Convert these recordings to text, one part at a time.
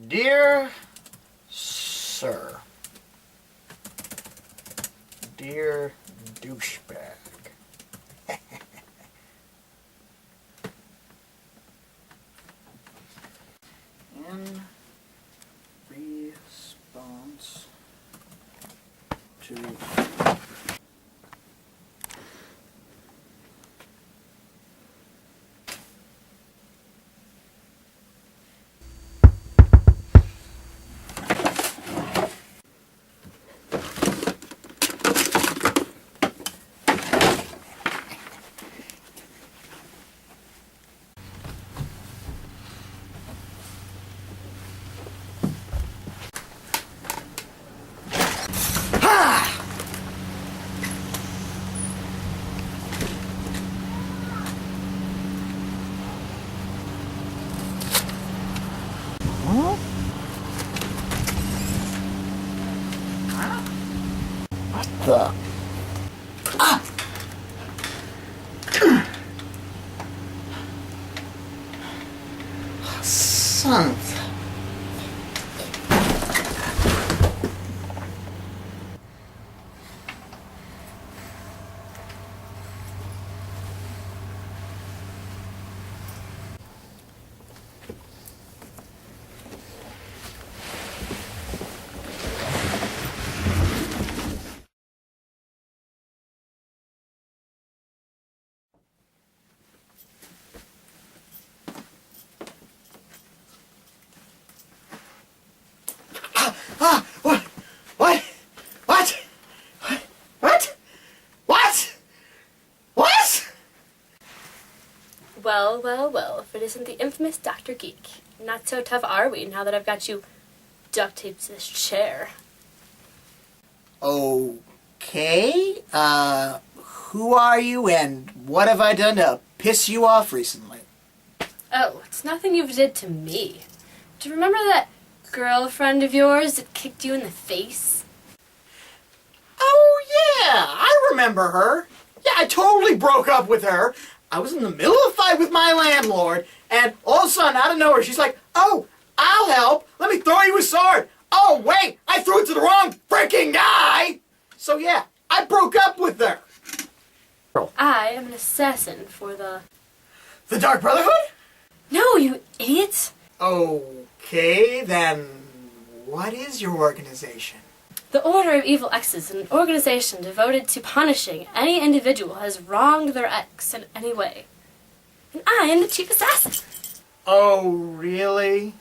Dear Sir, dear douchebag, in response to the son. What? What? What? What? What? What? Well, well, well, if it isn't the infamous Dr. Geek. Not so tough are we now that I've got you duct taped to this chair. Okay, who are you and what have I done to piss you off recently? Oh, it's nothing you did to me. Do you remember that girlfriend of yours that kicked you in the face? Oh, yeah, I remember her. Yeah, I totally broke up with her. I was in the middle of a fight with my landlord, and all of a sudden, out of nowhere, she's like, "Oh, I'll help. Let me throw you a sword." Oh, wait, I threw it to the wrong freaking guy. So, yeah, I broke up with her. I am an assassin for the Dark Brotherhood? No, you idiot! Okay, then what is your organization? The Order of Evil Exes, an organization devoted to punishing any individual who has wronged their ex in any way. And I am the chief assassin. Oh, really?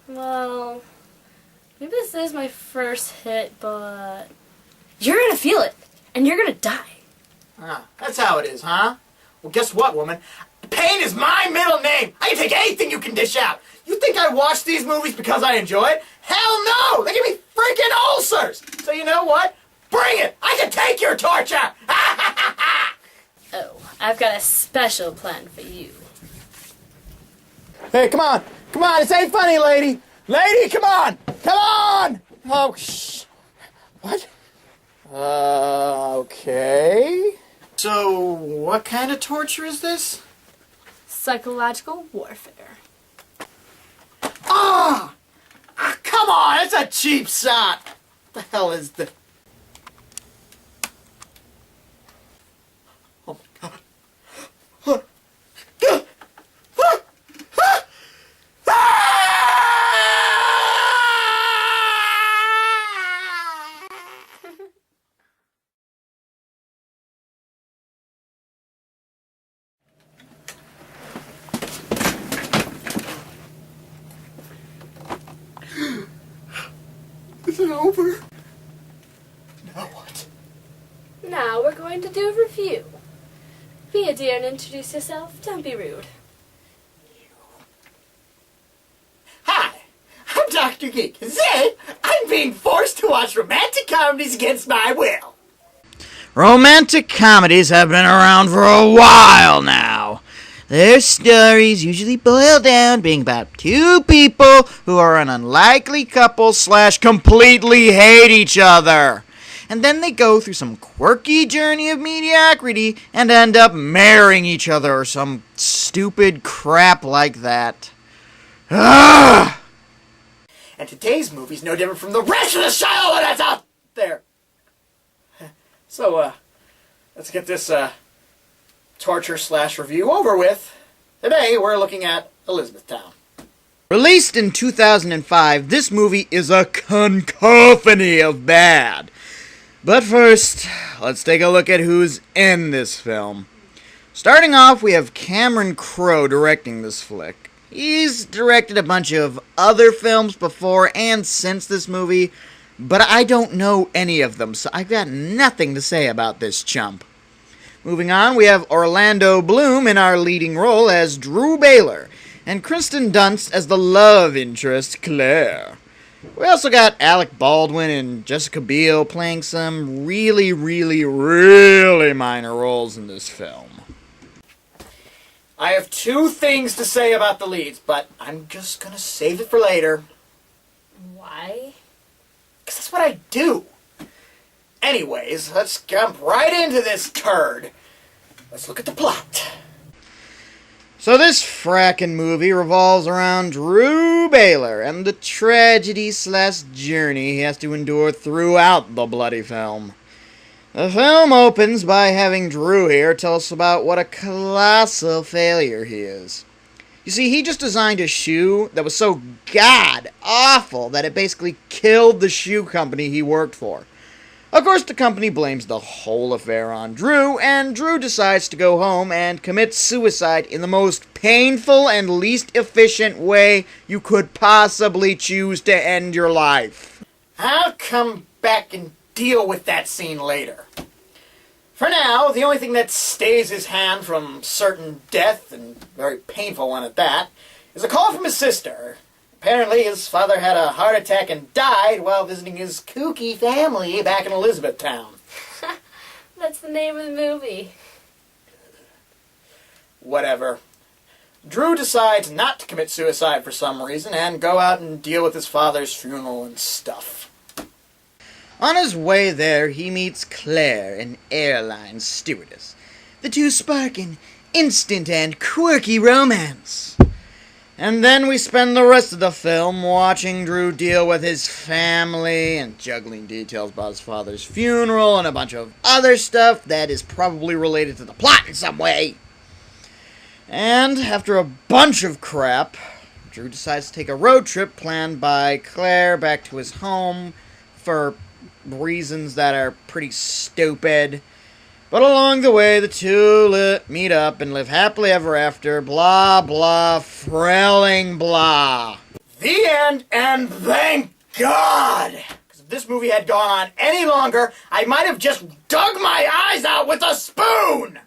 Well, maybe this is my first hit, but you're gonna feel it, and you're gonna die. Ah, that's how it is, huh? Well, guess what, woman? Pain is my middle name. I can take anything you can dish out. You think I watch these movies because I enjoy it? Hell no! They give me freaking ulcers! So you know what? Bring it! I can take your torture! Oh, I've got a special plan for you. Hey, come on! Come on, this ain't funny, lady! Lady, come on! Come on! Oh, shh. What? Okay. So, what kind of torture is this? Psychological warfare. Ah! Come on, it's a cheap shot! What the hell is this? Oh my god. Is it over? Now what? Now we're going to do a review. Be a dear and introduce yourself. Don't be rude. Hi, I'm Dr. Geek. Today, I'm being forced to watch romantic comedies against my will. Romantic comedies have been around for a while now. Their stories usually boil down being about two people who are an unlikely couple / completely hate each other. And then they go through some quirky journey of mediocrity and end up marrying each other or some stupid crap like that. Ugh! And today's movie's no different from the rest of the Shiloh that's out there. So, let's get this, torture/review over with. Today, we're looking at Elizabethtown. Released in 2005, this movie is a cacophony of bad. But first, let's take a look at who's in this film. Starting off, we have Cameron Crowe directing this flick. He's directed a bunch of other films before and since this movie, but I don't know any of them, so I've got nothing to say about this chump. Moving on, we have Orlando Bloom in our leading role as Drew Baylor, and Kristen Dunst as the love interest, Claire. We also got Alec Baldwin and Jessica Biel playing some really minor roles in this film. I have two things to say about the leads, but I'm just gonna save it for later. Why? Because that's what I do. Anyways, let's jump right into this turd. Let's look at the plot. So this frackin' movie revolves around Drew Baylor and the tragedy/journey he has to endure throughout the bloody film. The film opens by having Drew here tell us about what a colossal failure he is. You see, he just designed a shoe that was so god-awful that it basically killed the shoe company he worked for. Of course, the company blames the whole affair on Drew, and Drew decides to go home and commit suicide in the most painful and least efficient way you could possibly choose to end your life. I'll come back and deal with that scene later. For now, the only thing that stays his hand from certain death, and very painful one at that, is a call from his sister. Apparently, his father had a heart attack and died while visiting his kooky family back in Elizabethtown. That's the name of the movie. Whatever. Drew decides not to commit suicide for some reason and go out and deal with his father's funeral and stuff. On his way there, he meets Claire, an airline stewardess. The two spark an instant and quirky romance. And then we spend the rest of the film watching Drew deal with his family and juggling details about his father's funeral and a bunch of other stuff that is probably related to the plot in some way. And after a bunch of crap, Drew decides to take a road trip planned by Claire back to his home for reasons that are pretty stupid. But along the way, the two meet up and live happily ever after, blah, blah, frelling, blah. The end, and thank God! Because if this movie had gone on any longer, I might have just dug my eyes out with a spoon!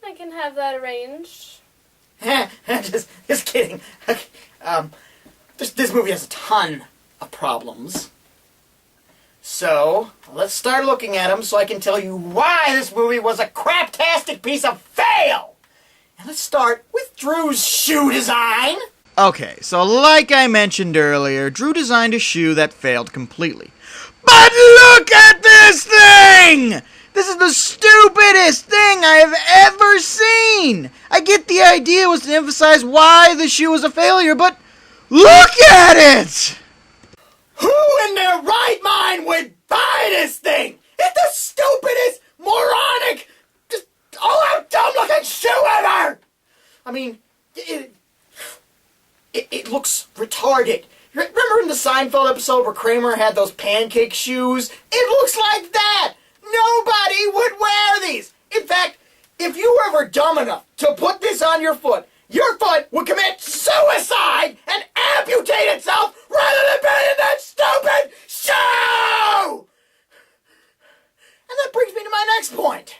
I can have that arranged. just kidding. This movie has a ton of problems. So, let's start looking at them so I can tell you why this movie was a craptastic piece of fail! And let's start with Drew's shoe design. Okay, so like I mentioned earlier, Drew designed a shoe that failed completely. But look at this thing! This is the stupidest thing I have ever seen! I get the idea was to emphasize why the shoe was a failure, but look at it! Who in their right mind would buy this thing? It's the stupidest, moronic, just all-out dumb-looking shoe ever! I mean, it looks retarded. Remember in the Seinfeld episode where Kramer had those pancake shoes? It looks like that! Nobody would wear these! In fact, if you were ever dumb enough to put this on your foot would commit suicide and amputate itself rather than be in that stupid shoe! And that brings me to my next point.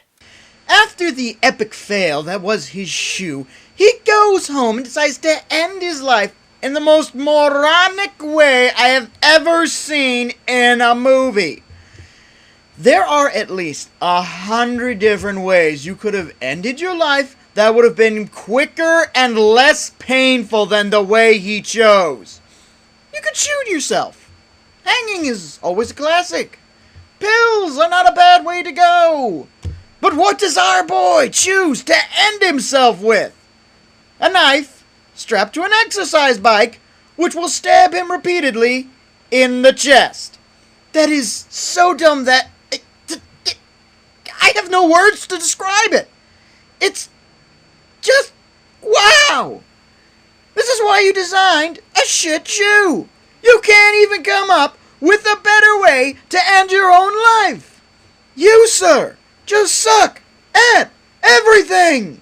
After the epic fail that was his shoe, he goes home and decides to end his life in the most moronic way I have ever seen in a movie. There are at least 100 different ways you could have ended your life that would have been quicker and less painful than the way he chose. You could shoot yourself. Hanging is always a classic. Pills are not a bad way to go. But what does our boy choose to end himself with? A knife strapped to an exercise bike, which will stab him repeatedly in the chest. That is so dumb that I have no words to describe it. It's just wow. This is why you designed a shit shoe. You can't even come up with a better way to end your own life. You, sir, just suck at everything.